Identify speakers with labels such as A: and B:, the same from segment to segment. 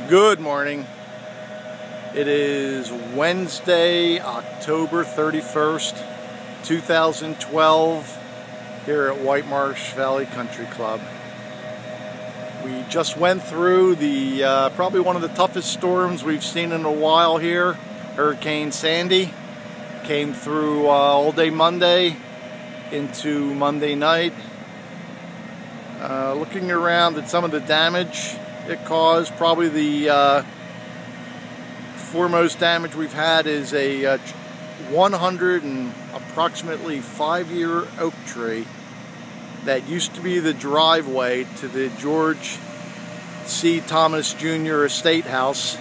A: Good morning. It is Wednesday, October 31st, 2012, here at Whitemarsh Valley Country Club. We just went through the probably one of the toughest storms we've seen in a while here. Hurricane Sandy came through all day Monday into Monday night. Looking around at some of the damage it caused, probably the foremost damage we've had is a 100 and approximately 5-year oak tree that used to be the driveway to the George C. Thomas Jr. Estate House.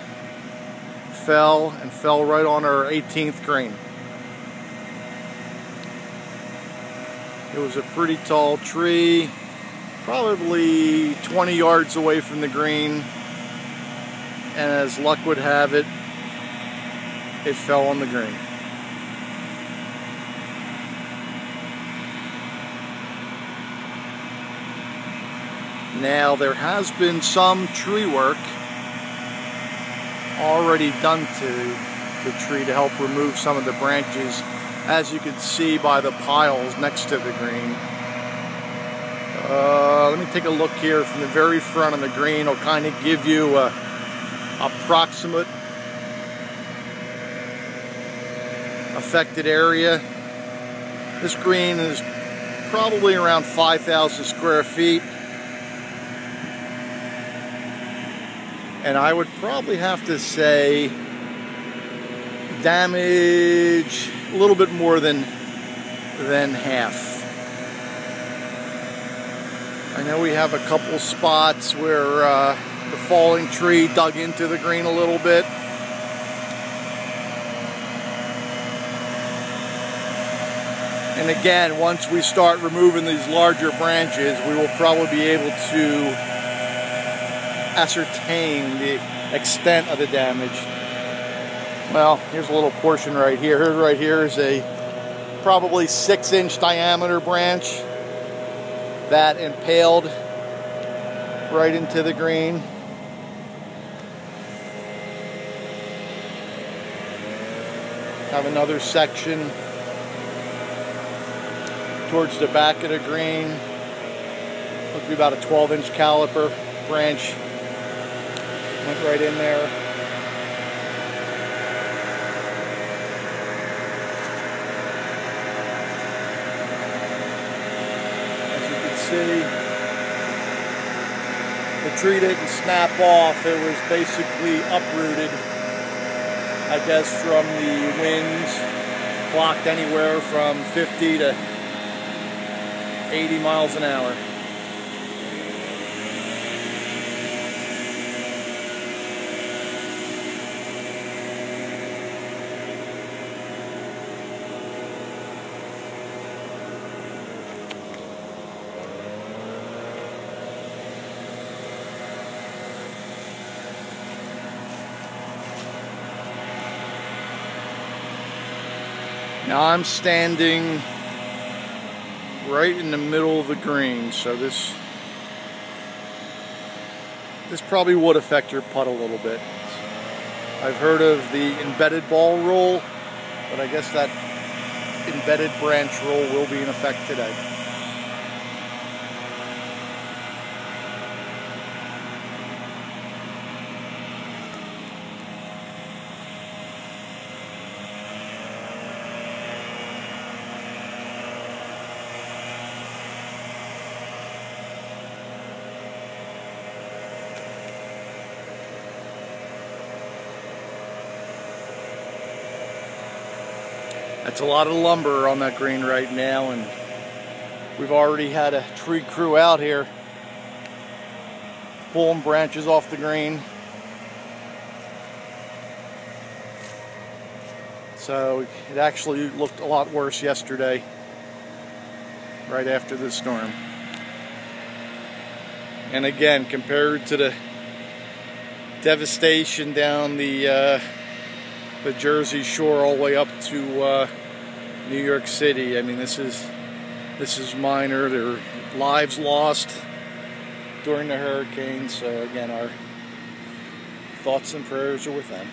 A: Fell right on our 18th green. It was a pretty tall tree, probably 20 yards away from the green, and as luck would have it, it fell on the green. Now, there has been some tree work already done to the tree to help remove some of the branches, as you can see by the piles next to the green. Let me take a look here from the very front of the green. It'll kind of give you a approximate affected area. This green is probably around 5,000 square feet. And I would probably have to say damage a little bit more than half. I know we have a couple spots where the falling tree dug into the green a little bit. And again, once we start removing these larger branches, we will probably be able to ascertain the extent of the damage. Well, here's a little portion right here. Right here is a probably 6-inch diameter branch that impaled right into the green. Have another section towards the back of the green. Looks to be about a 12-inch caliper branch. Went right in there. See, the tree didn't snap off. It was basically uprooted, I guess, from the winds, clocked anywhere from 50 to 80 miles an hour. Now I'm standing right in the middle of the green, so this probably would affect your putt a little bit. I've heard of the embedded ball rule, but I guess that embedded branch rule will be in effect today. That's a lot of lumber on that green right now, and we've already had a tree crew out here pulling branches off the green. So it actually looked a lot worse yesterday, right after the storm. And again, compared to the devastation down the Jersey Shore all the way up to New York City, I mean, this is minor. There are lives lost during the hurricane. So again, our thoughts and prayers are with them.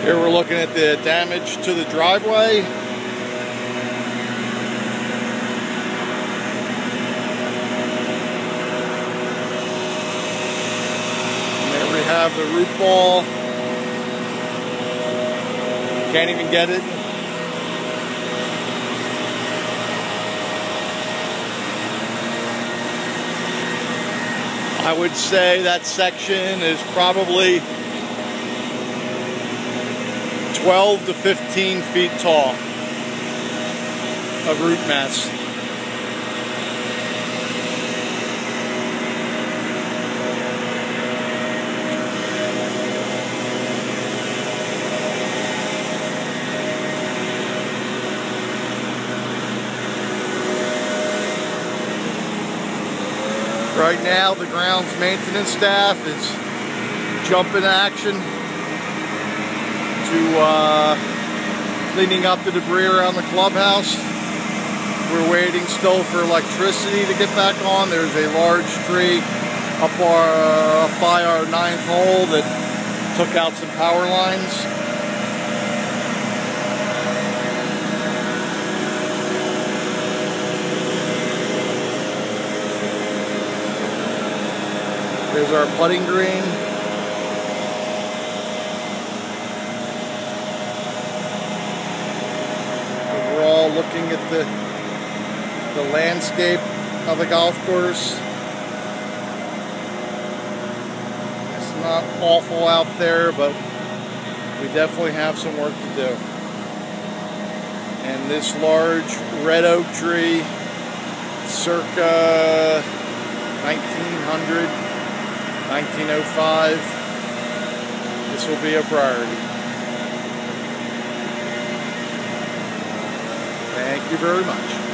A: Here we're looking at the damage to the driveway. And there we have the root ball. Can't even get it. I would say that section is probably 12 to 15 feet tall of root mass. Right now, the grounds maintenance staff is jumping action to cleaning up the debris around the clubhouse. We're waiting still for electricity to get back on. There's a large tree up by our 9th hole that took out some power lines. There's our putting green. Overall, looking at the landscape of the golf course. It's not awful out there, but we definitely have some work to do. And this large red oak tree, circa 1900, 1905, this will be a priority. Thank you very much.